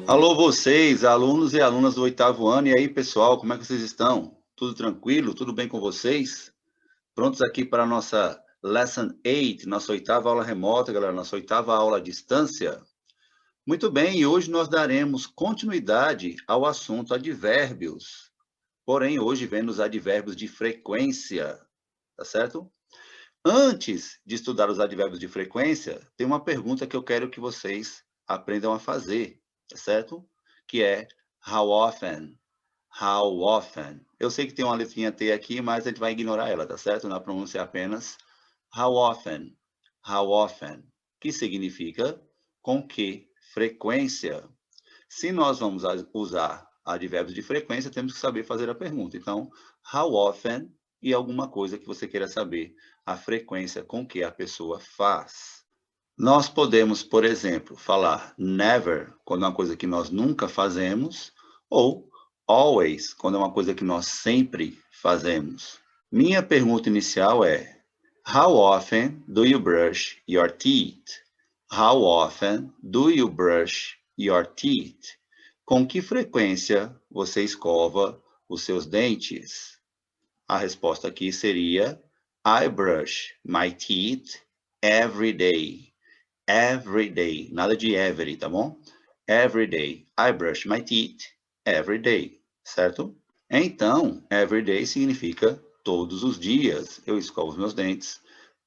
Alô vocês, alunos e alunas do 8º ano, e aí pessoal, como é que vocês estão? Tudo tranquilo? Tudo bem com vocês? Prontos aqui para a nossa Lesson 8, nossa 8ª aula remota, galera, nossa 8ª aula à distância? Muito bem, e hoje nós daremos continuidade ao assunto advérbios. Porém, hoje vem os advérbios de frequência, tá certo? Antes de estudar os advérbios de frequência, tem uma pergunta que eu quero que vocês aprendam a fazer, tá certo? Que é how often? How often? Eu sei que tem uma letrinha T aqui, mas a gente vai ignorar ela, tá certo? Na pronúncia é apenas how often? How often? Que significa com que frequência? Se nós vamos usar advérbios de frequência, temos que saber fazer a pergunta. Então, how often e alguma coisa que você queira saber, a frequência com que a pessoa faz. Nós podemos, por exemplo, falar never, quando é uma coisa que nós nunca fazemos, ou always, quando é uma coisa que nós sempre fazemos. Minha pergunta inicial é: how often do you brush your teeth? How often do you brush your teeth? Com que frequência você escova os seus dentes? A resposta aqui seria: I brush my teeth every day. Every day, nada de every, tá bom? Every day. I brush my teeth every day, certo? Então, every day significa todos os dias. Eu escovo os meus dentes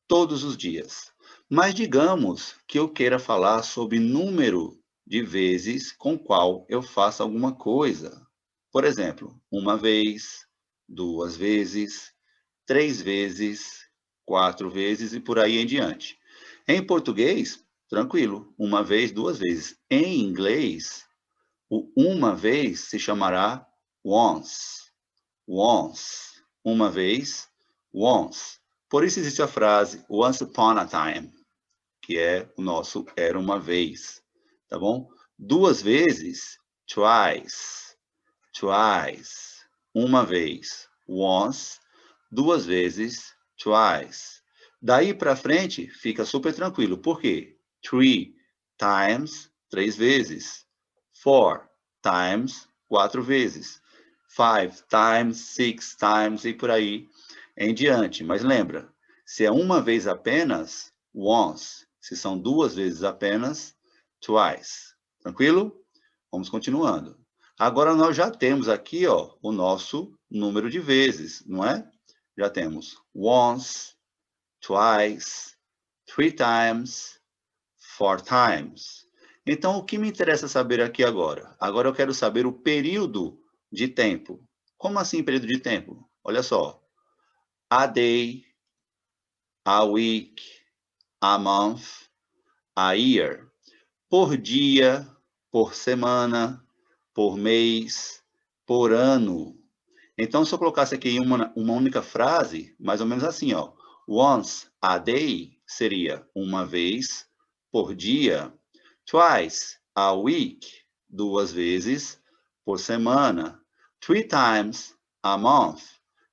todos os dias. Mas digamos que eu queira falar sobre número de vezes com qual eu faço alguma coisa. Por exemplo, uma vez, duas vezes, três vezes, quatro vezes e por aí em diante. Em português, tranquilo, uma vez, duas vezes. Em inglês, o uma vez se chamará once. Once. Uma vez, once. Por isso existe a frase once upon a time, que é o nosso era uma vez, tá bom? Duas vezes, twice. Twice. Uma vez, once. Duas vezes, twice. Daí para frente, fica super tranquilo. Por quê? Three times, três vezes. Four times, quatro vezes. Five times, six times e por aí em diante. Mas lembra, se é uma vez apenas, once. Se são duas vezes apenas, twice. Tranquilo? Vamos continuando. Agora nós já temos aqui, ó, o nosso número de vezes, não é? Já temos once, twice, three times, four times. Então, o que me interessa saber aqui agora? Agora eu quero saber o período de tempo. Como assim período de tempo? Olha só. A day, a week, a month, a year. Por dia, por semana, por mês, por ano. Então, se eu colocasse aqui em uma única frase, mais ou menos assim, ó. Once a day seria uma vez por dia. Twice a week, duas vezes por semana. Three times a month,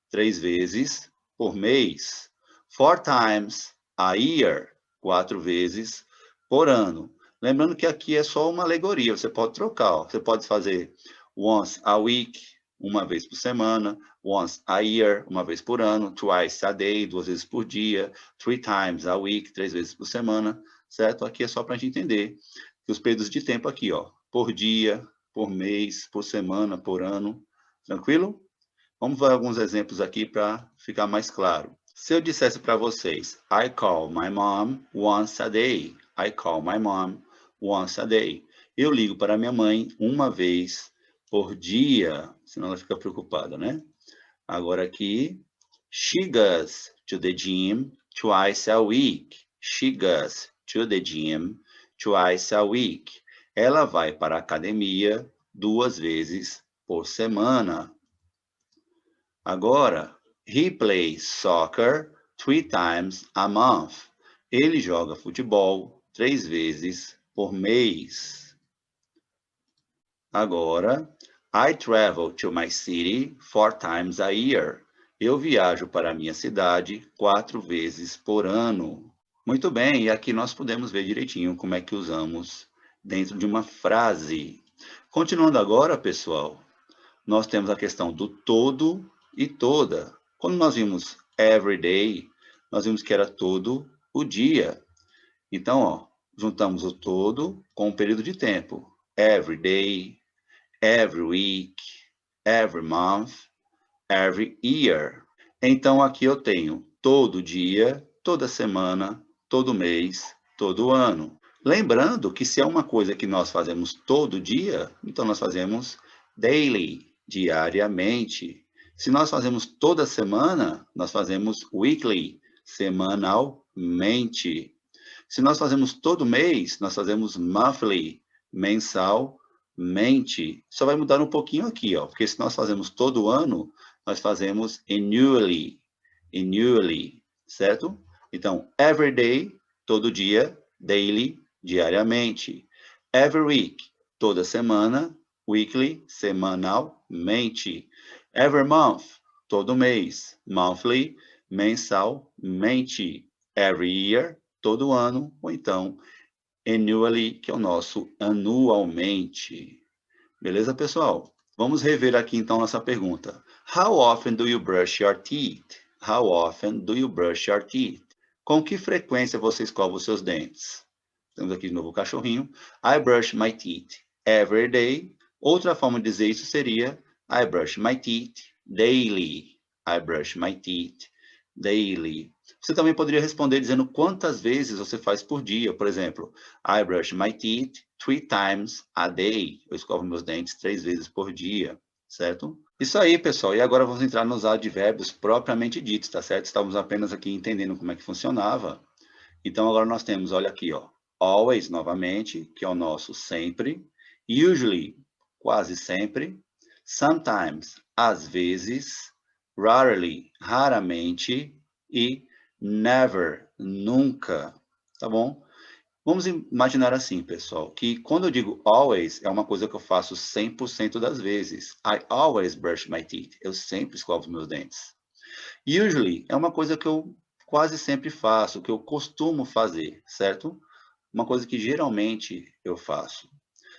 três vezes por mês. Four times a year, quatro vezes por ano. Lembrando que aqui é só uma alegoria, você pode trocar, ó. Você pode fazer once a week, uma vez por semana, once a year, uma vez por ano, twice a day, duas vezes por dia, three times a week, três vezes por semana, certo? Aqui é só para a gente entender que os períodos de tempo aqui, ó, por dia, por mês, por semana, por ano, tranquilo? Vamos ver alguns exemplos aqui para ficar mais claro. Se eu dissesse para vocês, I call my mom once a day. I call my mom once a day. Eu ligo para minha mãe uma vez por dia, senão ela fica preocupada, né? Agora aqui, she goes to the gym twice a week. She goes to the gym twice a week. Ela vai para a academia duas vezes por semana. Agora, he plays soccer three times a month. Ele joga futebol três vezes por mês. Agora, I travel to my city four times a year. Eu viajo para a minha cidade quatro vezes por ano. Muito bem, e aqui nós podemos ver direitinho como é que usamos dentro de uma frase. Continuando agora, pessoal, nós temos a questão do todo e toda. Quando nós vimos every day, nós vimos que era todo o dia. Então, ó, juntamos o todo com o período de tempo. Every day, every week, every month, every year. Então, aqui eu tenho todo dia, toda semana, todo mês, todo ano. Lembrando que se é uma coisa que nós fazemos todo dia, então nós fazemos daily, diariamente. Se nós fazemos toda semana, nós fazemos weekly, semanalmente. Se nós fazemos todo mês, nós fazemos monthly, mensalmente. Só vai mudar um pouquinho aqui, ó, porque se nós fazemos todo ano, nós fazemos annually, certo? Então, every day, todo dia, daily, diariamente. Every week, toda semana, weekly, semanalmente. Every month, todo mês, monthly, mensalmente. Every year, todo ano, ou então annually, que é o nosso anualmente. Beleza, pessoal? Vamos rever aqui então nossa pergunta. How often do you brush your teeth? How often do you brush your teeth? Com que frequência você escova os seus dentes? Temos aqui de novo o cachorrinho. I brush my teeth every day. Outra forma de dizer isso seria I brush my teeth daily. I brush my teeth daily. Você também poderia responder dizendo quantas vezes você faz por dia. Por exemplo, I brush my teeth 3 times a day. Eu escovo meus dentes 3 vezes por dia, certo? Isso aí, pessoal. E agora vamos entrar nos advérbios propriamente ditos, tá certo? Estávamos apenas aqui entendendo como é que funcionava. Então, agora nós temos, olha aqui, ó. Always, novamente, que é o nosso sempre. Usually, quase sempre. Sometimes, às vezes. Rarely, raramente. E never, nunca, tá bom? Vamos imaginar assim, pessoal, que quando eu digo always, é uma coisa que eu faço 100% das vezes. I always brush my teeth. Eu sempre escovo meus dentes. Usually é uma coisa que eu quase sempre faço, que eu costumo fazer, certo? Uma coisa que geralmente eu faço.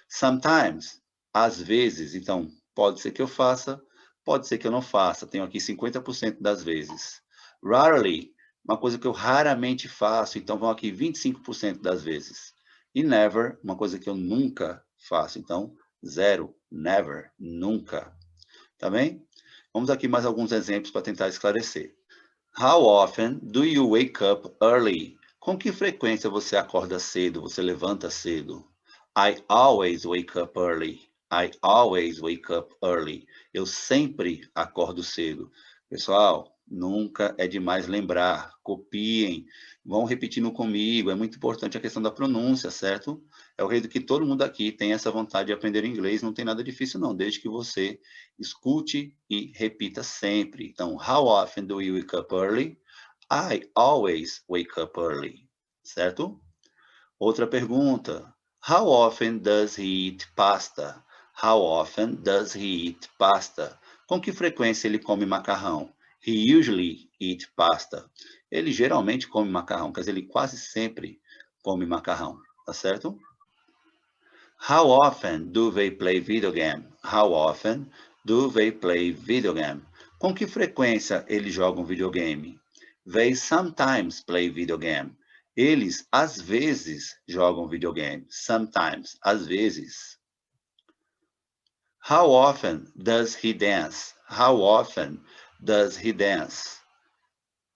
Sometimes, às vezes, então, pode ser que eu faça, pode ser que eu não faça. Tenho aqui 50% das vezes. Rarely, uma coisa que eu raramente faço, então vão aqui 25% das vezes. E never, uma coisa que eu nunca faço, então zero, never, nunca. Tá bem? Vamos aqui mais alguns exemplos para tentar esclarecer. How often do you wake up early? Com que frequência você acorda cedo, você levanta cedo? I always wake up early. I always wake up early. Eu sempre acordo cedo. Pessoal, nunca é demais lembrar. Copiem, vão repetindo comigo. É muito importante a questão da pronúncia, certo? É o jeito que todo mundo aqui tem essa vontade de aprender inglês. Não tem nada difícil, não, desde que você escute e repita sempre. Então, how often do you wake up early? I always wake up early, certo? Outra pergunta. How often does he eat pasta? How often does he eat pasta? Com que frequência ele come macarrão? He usually eat pasta. Ele geralmente come macarrão, quer dizer, ele quase sempre come macarrão, tá certo? How often do they play video game? How often do they play video game? Com que frequência eles jogam videogame? They sometimes play video game. Eles, às vezes, jogam videogame. Sometimes, às vezes. How often does he dance? How often does he dance?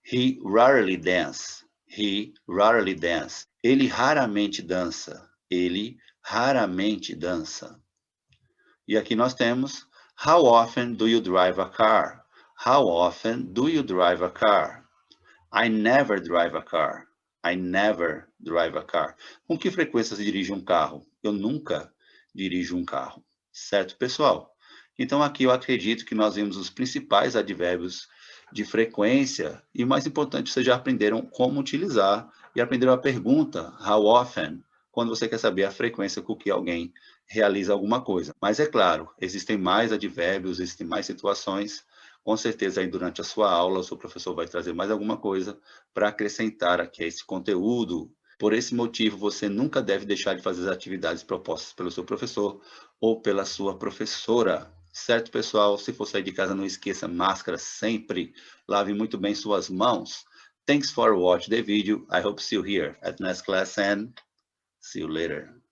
He rarely dance. He rarely dance. Ele raramente dança. Ele raramente dança. E aqui nós temos How often do you drive a car? How often do you drive a car? I never drive a car. I never drive a car. Com que frequência se dirige um carro? Eu nunca dirijo um carro. Certo, pessoal? Então, aqui eu acredito que nós vimos os principais advérbios de frequência e, o mais importante, vocês já aprenderam como utilizar e aprenderam a pergunta, how often, quando você quer saber a frequência com que alguém realiza alguma coisa. Mas, é claro, existem mais advérbios, existem mais situações. Com certeza, aí durante a sua aula, o seu professor vai trazer mais alguma coisa para acrescentar aqui a esse conteúdo. Por esse motivo, você nunca deve deixar de fazer as atividades propostas pelo seu professor ou pela sua professora. Certo, pessoal? Se for sair de casa, não esqueça máscara sempre. Lave muito bem suas mãos. Thanks for watching the video. I hope to see you here at next class and see you later.